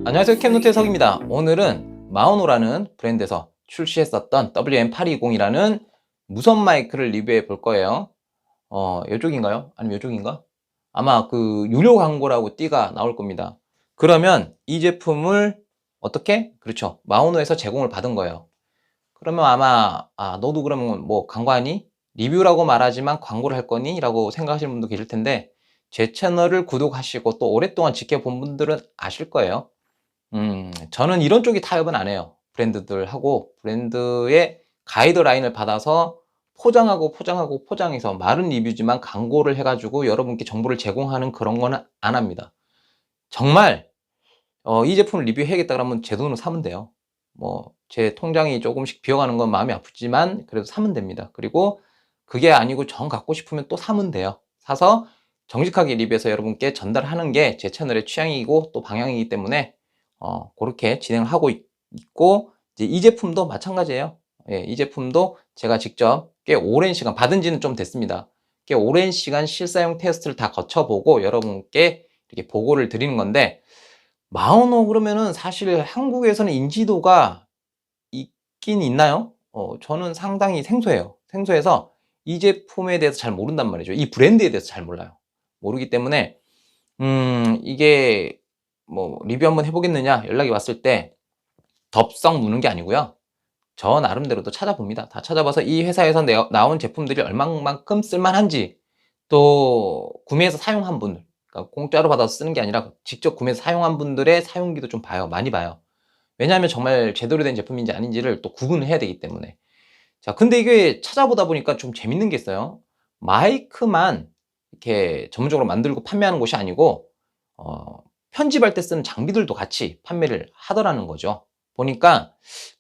안녕하세요, 캠노트의 석입니다. 오늘은 마오노라는 브랜드에서 출시했었던 WM820이라는 무선 마이크를 리뷰해 볼 거예요. 이쪽인가요? 아니면 이쪽인가? 아마 그 유료 광고라고 띠가 나올 겁니다. 그러면 이 제품을 어떻게? 그렇죠, 마오노에서 제공을 받은 거예요. 그러면 아마 너도 그러면 뭐 광고하니? 리뷰라고 말하지만 광고를 할 거니? 라고 생각하시는 분도 계실 텐데, 제 채널을 구독하시고 또 오랫동안 지켜본 분들은 아실 거예요. 저는 이런 쪽이 타협은 안 해요. 브랜드들하고 브랜드의 가이드라인을 받아서 포장해서 말은 리뷰지만 광고를 해가지고 여러분께 정보를 제공하는 그런 거는 안 합니다. 정말 이 제품을 리뷰해야겠다 그러면 제 돈으로 사면 돼요. 뭐 제 통장이 조금씩 비어가는 건 마음이 아프지만 그래도 사면 됩니다. 그리고 그게 아니고 정 갖고 싶으면 또 사면 돼요. 사서 정직하게 리뷰해서 여러분께 전달하는 게 제 채널의 취향이고 또 방향이기 때문에 그렇게 진행을 하고 있고, 이제 이 제품도 마찬가지예요. 예, 이 제품도 제가 직접 꽤 오랜 시간, 받은 지는 좀 됐습니다. 꽤 오랜 시간 실사용 테스트를 다 거쳐보고 여러분께 이렇게 보고를 드리는 건데, 마오노 그러면은 사실 한국에서는 인지도가 있긴 있나요? 저는 상당히 생소해요. 생소해서 이 제품에 대해서 잘 모른단 말이죠. 이 브랜드에 대해서 잘 몰라요. 모르기 때문에 이게 뭐 리뷰 한번 해보겠느냐 연락이 왔을 때 덥석 무는 게 아니고요, 저 나름대로도 찾아봅니다. 다 찾아봐서 이 회사에서 나온 제품들이 얼마만큼 쓸만한지, 또 구매해서 사용한 분들, 그러니까 공짜로 받아서 쓰는 게 아니라 직접 구매해서 사용한 분들의 사용기도 좀 봐요. 많이 봐요. 왜냐하면 정말 제대로 된 제품인지 아닌지를 또 구분을 해야 되기 때문에. 자, 근데 이게 찾아보다 보니까 좀 재밌는 게 있어요. 마이크만 이렇게 전문적으로 만들고 판매하는 곳이 아니고 편집할 때 쓰는 장비들도 같이 판매를 하더라는 거죠. 보니까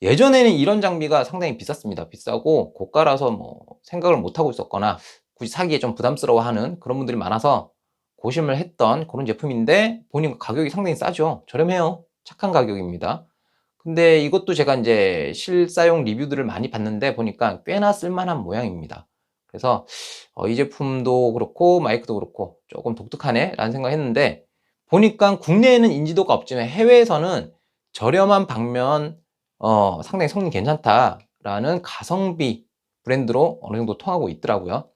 예전에는 이런 장비가 상당히 비쌌습니다. 비싸고 고가라서 뭐 생각을 못 하고 있었거나 굳이 사기에 좀 부담스러워하는 그런 분들이 많아서 고심을 했던 그런 제품인데, 보니까 가격이 상당히 싸죠. 저렴해요. 착한 가격입니다. 근데 이것도 제가 이제 실사용 리뷰들을 많이 봤는데 보니까 꽤나 쓸만한 모양입니다. 그래서 이 제품도 그렇고 마이크도 그렇고 조금 독특하네 라는 생각을 했는데, 보니까 국내에는 인지도가 없지만 해외에서는 저렴한 방면 상당히 성능 괜찮다라는 가성비 브랜드로 어느 정도 통하고 있더라고요.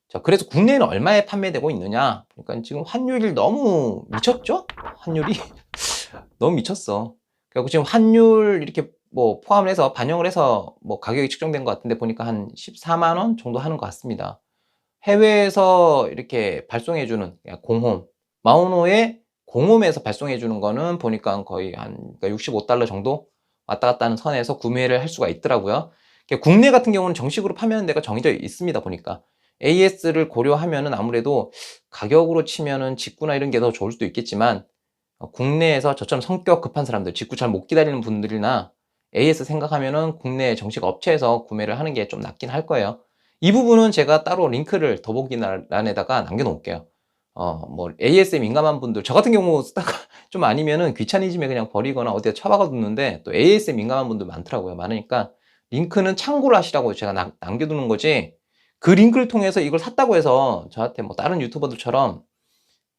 자, 그래서 국내에는 얼마에 판매되고 있느냐? 그러니까 지금 환율이 너무 미쳤죠? 환율이 너무 미쳤어. 그리고 지금 환율 이렇게 뭐 포함을 해서 반영을 해서 뭐 가격이 측정된 것 같은데 보니까 한 14만 원 정도 하는 것 같습니다. 해외에서 이렇게 발송해주는 공홈, 마오노의 공홈에서 발송해주는 거는 보니까 거의 한 65달러 정도 왔다 갔다 하는 선에서 구매를 할 수가 있더라고요. 국내 같은 경우는 정식으로 판매하는 데가 정해져 있습니다. 보니까 AS를 고려하면은 아무래도 가격으로 치면은 직구나 이런 게 더 좋을 수도 있겠지만, 국내에서 저처럼 성격 급한 사람들, 직구 잘 못 기다리는 분들이나 AS 생각하면은 국내 정식 업체에서 구매를 하는 게 좀 낫긴 할 거예요. 이 부분은 제가 따로 링크를 더보기란에다가 남겨놓을게요. 뭐 AS에 민감한 분들, 저 같은 경우 쓰다가 좀 아니면은 귀차니즘에 그냥 버리거나 어디에 처박아 뒀는데, 또 AS에 민감한 분들 많더라고요. 많으니까 링크는 참고를 하시라고 제가 남겨두는 거지, 그 링크를 통해서 이걸 샀다고 해서 저한테 뭐 다른 유튜버들처럼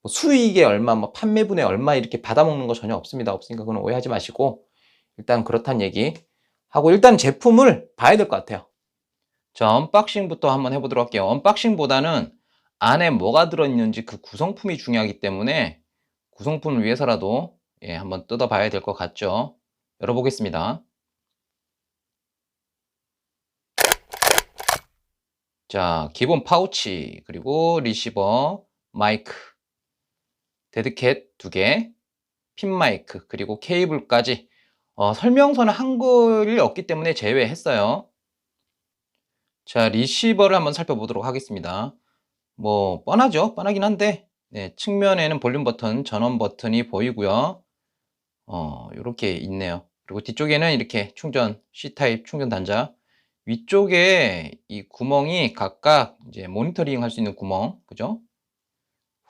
뭐 수익에 얼마, 뭐 판매분에 얼마 이렇게 받아먹는 거 전혀 없습니다. 없으니까 그건 오해하지 마시고, 일단 그렇다는 얘기 하고 일단 제품을 봐야 될 것 같아요. 자, 언박싱부터 한번 해보도록 할게요. 언박싱보다는 안에 뭐가 들어있는지 그 구성품이 중요하기 때문에 구성품을 위해서라도 한번 뜯어봐야 될 것 같죠. 열어보겠습니다. 자, 기본 파우치, 그리고 리시버, 마이크, 데드캣 2개, 핀 마이크, 그리고 케이블까지. 설명서는 한글이 없기 때문에 제외했어요. 자, 리시버를 한번 살펴보도록 하겠습니다. 뭐 뻔하죠. 뻔하긴 한데, 네, 측면에는 볼륨 버튼, 전원 버튼이 보이고요. 이렇게 있네요. 그리고 뒤쪽에는 이렇게 충전 C타입 충전 단자, 위쪽에 이 구멍이 각각 이제 모니터링 할 수 있는 구멍, 그죠?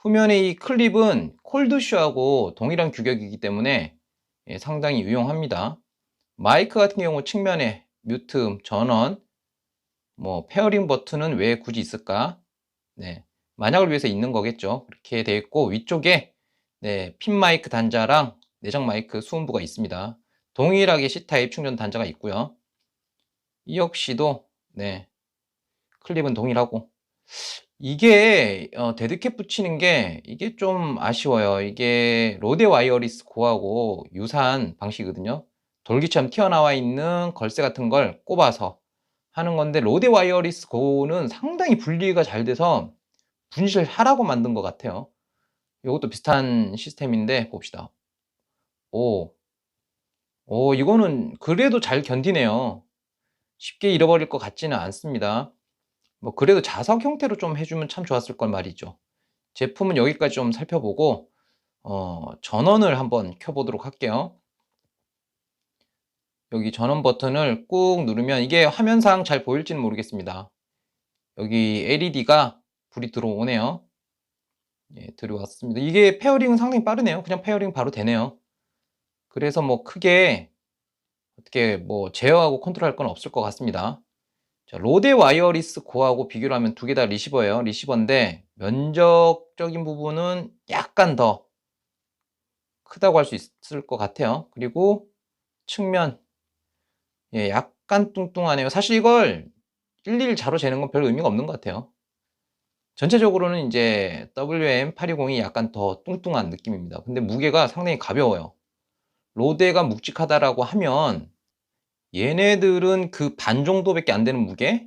후면의 이 클립은 콜드쇼하고 동일한 규격이기 때문에 상당히 유용합니다. 마이크 같은 경우 측면에 뮤트, 전원, 뭐 페어링 버튼은 왜 굳이 있을까? 네, 만약을 위해서 있는 거겠죠. 그렇게 되어 있고 위쪽에 네, 핀 마이크 단자랑 내장 마이크 수음부가 있습니다. 동일하게 C타입 충전 단자가 있고요. 이 역시도 네, 클립은 동일하고 이게 데드캣 붙이는 게 이게 좀 아쉬워요. 이게 로데 와이어리스 고하고 유사한 방식이거든요. 돌기처럼 튀어나와 있는 걸쇠 같은 걸 꼽아서 하는 건데 로데 와이어리스 고는 상당히 분리가 잘 돼서 분실하라고 만든 것 같아요. 이것도 비슷한 시스템인데 봅시다. 오, 이거는 그래도 잘 견디네요. 쉽게 잃어버릴 것 같지는 않습니다. 뭐 그래도 자석 형태로 좀 해주면 참 좋았을 걸 말이죠. 제품은 여기까지 좀 살펴보고 전원을 한번 켜보도록 할게요. 여기 전원 버튼을 꾹 누르면 이게 화면상 잘 보일지는 모르겠습니다. 여기 LED가 불이 들어오네요. 예, 들어왔습니다. 이게 페어링은 상당히 빠르네요. 그냥 페어링 바로 되네요. 그래서 뭐 크게 어떻게 뭐 제어하고 컨트롤할 건 없을 것 같습니다. 자, 로데 와이어리스 고하고 비교를 하면 두 개 다 리시버예요. 리시버인데 면적적인 부분은 약간 더 크다고 할 수 있을 것 같아요. 그리고 측면 예, 약간 뚱뚱하네요. 사실 이걸 일일이 자로 재는 건 별 의미가 없는 것 같아요. 전체적으로는 이제 WM820이 약간 더 뚱뚱한 느낌입니다. 근데 무게가 상당히 가벼워요. 로데가 묵직하다라고 하면 얘네들은 그 반 정도밖에 안 되는 무게?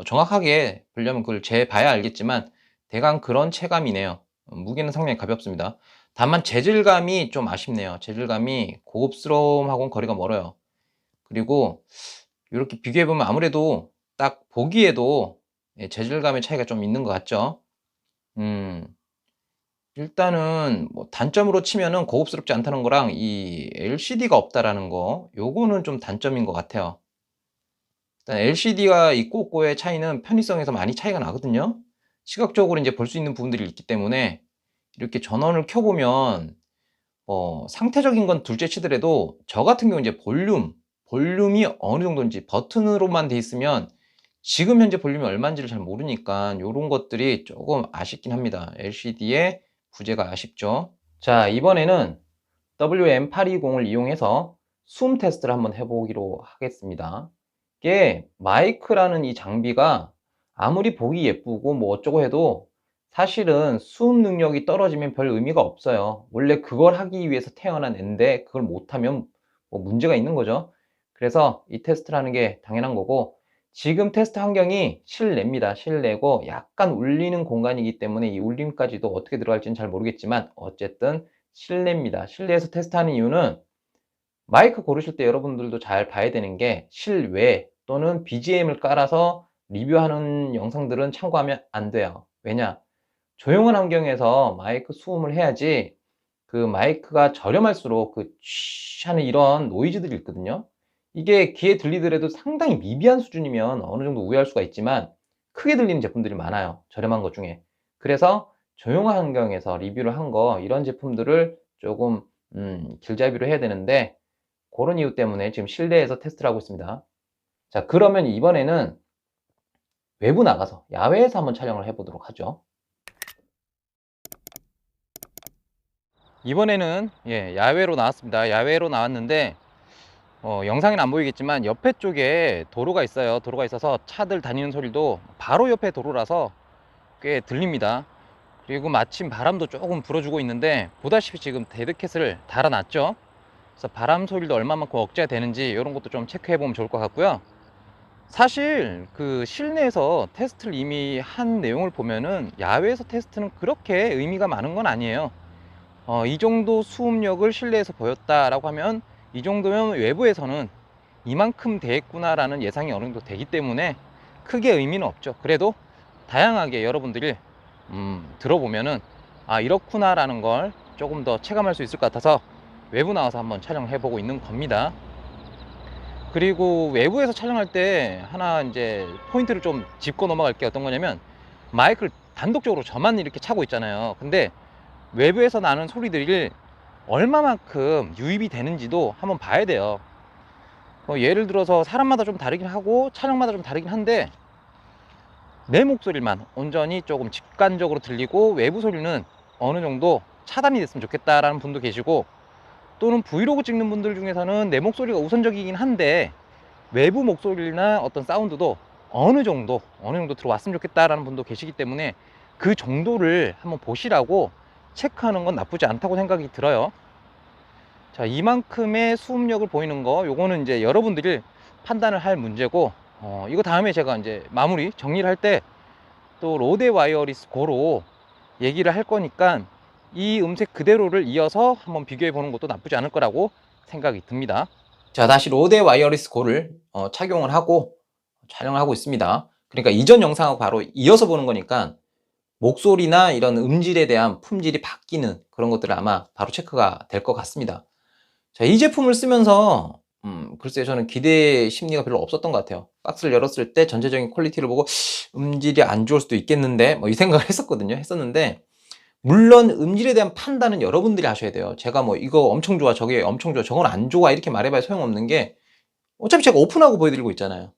정확하게 보려면 그걸 재봐야 알겠지만 대강 그런 체감이네요. 무게는 상당히 가볍습니다. 다만 재질감이 좀 아쉽네요. 재질감이 고급스러움하고는 거리가 멀어요. 그리고 이렇게 비교해보면 아무래도 딱 보기에도 예, 재질감의 차이가 좀 있는 것 같죠. 일단은 뭐 단점으로 치면은 고급스럽지 않다는 거랑 이 LCD가 없다라는 거 요거는 좀 단점인 것 같아요. 일단 LCD가 있고 없고의 차이는 편의성에서 많이 차이가 나거든요. 시각적으로 이제 볼 수 있는 부분들이 있기 때문에 이렇게 전원을 켜보면 상태적인 건 둘째 치더라도 저 같은 경우 이제 볼륨이 어느 정도인지 버튼으로만 돼 있으면 지금 현재 볼륨이 얼마인지를 잘 모르니까 요런 것들이 조금 아쉽긴 합니다. LCD의 부재가 아쉽죠. 자, 이번에는 WM820을 이용해서 숨 테스트를 한번 해보기로 하겠습니다. 이게 마이크라는 이 장비가 아무리 보기 예쁘고 뭐 어쩌고 해도 사실은 수음 능력이 떨어지면 별 의미가 없어요. 원래 그걸 하기 위해서 태어난 앤데 그걸 못하면 뭐 문제가 있는 거죠. 그래서 이 테스트를 하는 게 당연한 거고 지금 테스트 환경이 실내입니다. 실내고 약간 울리는 공간이기 때문에 이 울림까지도 어떻게 들어갈지는 잘 모르겠지만 어쨌든 실내입니다. 실내에서 테스트하는 이유는 마이크 고르실 때 여러분들도 잘 봐야 되는 게 실외 또는 BGM을 깔아서 리뷰하는 영상들은 참고하면 안 돼요. 왜냐? 조용한 환경에서 마이크 수음을 해야지 그 마이크가 저렴할수록 그 쉬 하는 이런 노이즈들이 있거든요. 이게 귀에 들리더라도 상당히 미비한 수준이면 어느 정도 우회할 수가 있지만 크게 들리는 제품들이 많아요. 저렴한 것 중에. 그래서 조용한 환경에서 리뷰를 한 거 이런 제품들을 조금 길잡이로 해야 되는데 그런 이유 때문에 지금 실내에서 테스트를 하고 있습니다. 자, 그러면 이번에는 외부 나가서 야외에서 한번 촬영을 해보도록 하죠. 이번에는 예, 야외로 나왔습니다. 야외로 나왔는데 영상에는 안 보이겠지만 옆에 쪽에 도로가 있어요. 도로가 있어서 차들 다니는 소리도 바로 옆에 도로라서 꽤 들립니다. 그리고 마침 바람도 조금 불어주고 있는데 보다시피 지금 데드캣을 달아놨죠. 그래서 바람 소리도 얼마만큼 억제가 되는지 이런 것도 좀 체크해 보면 좋을 것 같고요. 사실 그 실내에서 테스트를 이미 한 내용을 보면은 야외에서 테스트는 그렇게 의미가 많은 건 아니에요. 이 정도 수음력을 실내에서 보였다라고 하면 이 정도면 외부에서는 이만큼 되겠구나 라는 예상이 어느 정도 되기 때문에 크게 의미는 없죠. 그래도 다양하게 여러분들이 들어보면은 아 이렇구나 라는 걸 조금 더 체감할 수 있을 것 같아서 외부 나와서 한번 촬영해 보고 있는 겁니다. 그리고 외부에서 촬영할 때 하나 이제 포인트를 좀 짚고 넘어갈 게 어떤 거냐면 마이크를 단독적으로 저만 이렇게 차고 있잖아요. 근데 외부에서 나는 소리들이 얼마만큼 유입이 되는지도 한번 봐야 돼요. 예를 들어서 사람마다 좀 다르긴 하고 촬영마다 좀 다르긴 한데, 내 목소리만 온전히 조금 직관적으로 들리고 외부 소리는 어느 정도 차단이 됐으면 좋겠다라는 분도 계시고, 또는 브이로그 찍는 분들 중에서는 내 목소리가 우선적이긴 한데 외부 목소리나 어떤 사운드도 어느 정도 들어왔으면 좋겠다라는 분도 계시기 때문에, 그 정도를 한번 보시라고 체크하는 건 나쁘지 않다고 생각이 들어요. 자, 이만큼의 수음력을 보이는 거, 요거는 이제 여러분들이 판단을 할 문제고, 이거 다음에 제가 이제 마무리 정리를 할 때 또 로데 와이어리스 고로 얘기를 할 거니까, 이 음색 그대로를 이어서 한번 비교해 보는 것도 나쁘지 않을 거라고 생각이 듭니다. 자, 다시 로데 와이어리스 고를 착용을 하고 촬영을 하고 있습니다. 그러니까 이전 영상하고 바로 이어서 보는 거니까 목소리나 이런 음질에 대한 품질이 바뀌는 그런 것들을 아마 바로 체크가 될 것 같습니다. 자, 이 제품을 쓰면서 글쎄요, 저는 기대 심리가 별로 없었던 것 같아요. 박스를 열었을 때 전체적인 퀄리티를 보고 음질이 안 좋을 수도 있겠는데 뭐 이 생각을 했었는데, 물론 음질에 대한 판단은 여러분들이 하셔야 돼요. 제가 뭐 이거 엄청 좋아, 저게 엄청 좋아, 저건 안 좋아 이렇게 말해봐야 소용없는 게, 어차피 제가 오픈하고 보여드리고 있잖아요.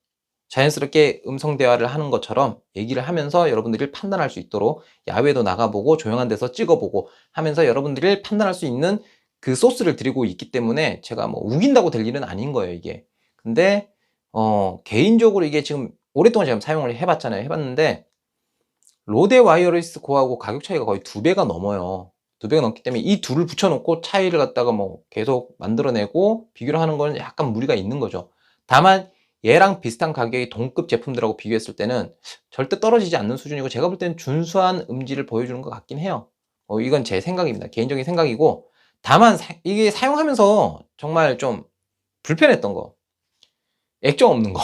자연스럽게 음성 대화를 하는 것처럼 얘기를 하면서 여러분들이 판단할 수 있도록 야외도 나가보고 조용한 데서 찍어보고 하면서 여러분들이 판단할 수 있는 그 소스를 드리고 있기 때문에, 제가 뭐 우긴다고 될 일은 아닌 거예요, 이게. 근데 개인적으로 이게 지금 오랫동안 제가 사용을 해봤잖아요. 해봤는데 로데 와이어리스 고하고 가격 차이가 거의 2배가 넘어요. 2배가 넘기 때문에 이 둘을 붙여놓고 차이를 갖다가 뭐 계속 만들어내고 비교를 하는 건 약간 무리가 있는 거죠. 다만 얘랑 비슷한 가격의 동급 제품들하고 비교했을 때는 절대 떨어지지 않는 수준이고, 제가 볼 때는 준수한 음질을 보여주는 것 같긴 해요. 이건 제 생각입니다. 개인적인 생각이고, 다만 이게 사용하면서 정말 좀 불편했던 거, 액정 없는 거.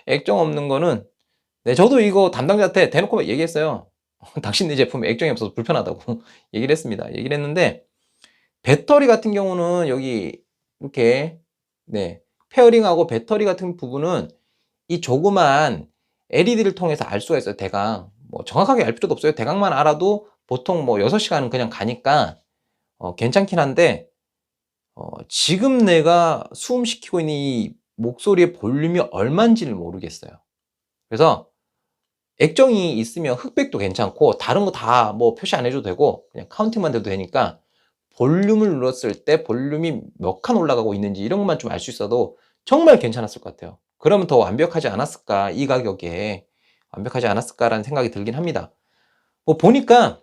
액정 없는 거는, 네, 저도 이거 담당자한테 대놓고 얘기했어요. 당신네 제품에 액정이 없어서 불편하다고 얘기를 했습니다. 얘기를 했는데, 배터리 같은 경우는 여기 이렇게, 네, 페어링하고 배터리 같은 부분은 이 조그만 LED를 통해서 알 수가 있어요. 대강 뭐 정확하게 알 필요도 없어요. 대강만 알아도 보통 뭐 6시간은 그냥 가니까 괜찮긴 한데, 지금 내가 수음시키고 있는 이 목소리의 볼륨이 얼마인지를 모르겠어요. 그래서 액정이 있으면 흑백도 괜찮고 다른 거 다 뭐 표시 안 해줘도 되고 그냥 카운팅만 돼도 되니까, 볼륨을 눌렀을 때 볼륨이 몇 칸 올라가고 있는지 이런 것만 좀 알 수 있어도 정말 괜찮았을 것 같아요. 그러면 더 완벽하지 않았을까, 이 가격에 완벽하지 않았을까라는 생각이 들긴 합니다. 뭐 보니까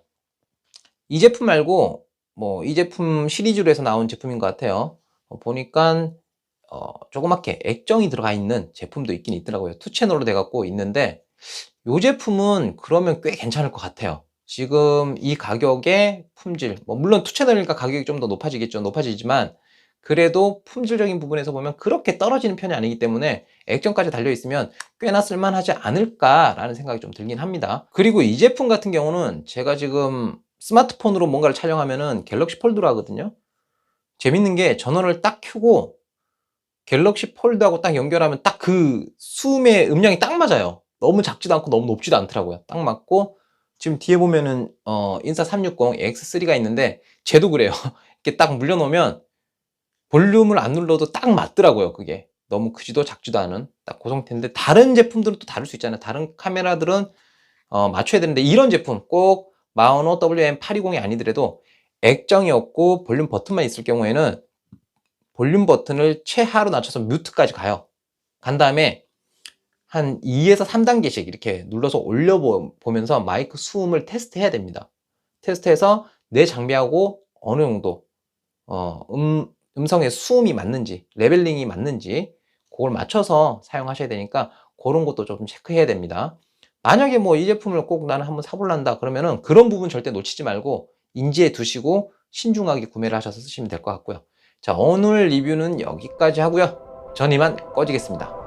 이 제품 말고 뭐 이 제품 시리즈로 해서 나온 제품인 것 같아요. 보니까 조그맣게 액정이 들어가 있는 제품도 있긴 있더라고요. 2채널로 돼 갖고 있는데, 이 제품은 그러면 꽤 괜찮을 것 같아요. 지금 이 가격에 품질, 뭐 물론 2채널이니까 가격이 좀 더 높아지겠죠. 높아지지만 그래도 품질적인 부분에서 보면 그렇게 떨어지는 편이 아니기 때문에 액정까지 달려있으면 꽤나 쓸만하지 않을까라는 생각이 좀 들긴 합니다. 그리고 이 제품 같은 경우는 제가 지금 스마트폰으로 뭔가를 촬영하면은 갤럭시 폴드로 하거든요. 재밌는 게 전원을 딱 켜고 갤럭시 폴드하고 딱 연결하면 딱 그 수음의 음량이 딱 맞아요. 너무 작지도 않고 너무 높지도 않더라고요. 딱 맞고, 지금 뒤에 보면은 인사 360 X3가 있는데 쟤도 그래요. 이렇게 딱 물려놓으면 볼륨을 안 눌러도 딱 맞더라고요. 그게 너무 크지도 작지도 않은 딱 그 상태인데, 다른 제품들은 또 다를 수 있잖아요. 다른 카메라들은 맞춰야 되는데, 이런 제품 꼭 마오노 WM820이 아니더라도 액정이 없고 볼륨 버튼만 있을 경우에는 볼륨 버튼을 최하로 낮춰서 뮤트까지 가요. 간 다음에 한 2에서 3단계씩 이렇게 눌러서 올려보면서 마이크 수음을 테스트해야 됩니다. 테스트해서 내 장비하고 어느 정도 음성의 수음이 맞는지, 레벨링이 맞는지 그걸 맞춰서 사용하셔야 되니까, 그런 것도 좀 체크해야 됩니다. 만약에 뭐 이 제품을 꼭 나는 한번 사볼란다 그러면은 그런 부분 절대 놓치지 말고 인지해 두시고 신중하게 구매를 하셔서 쓰시면 될 것 같고요. 자, 오늘 리뷰는 여기까지 하고요. 전 이만 꺼지겠습니다.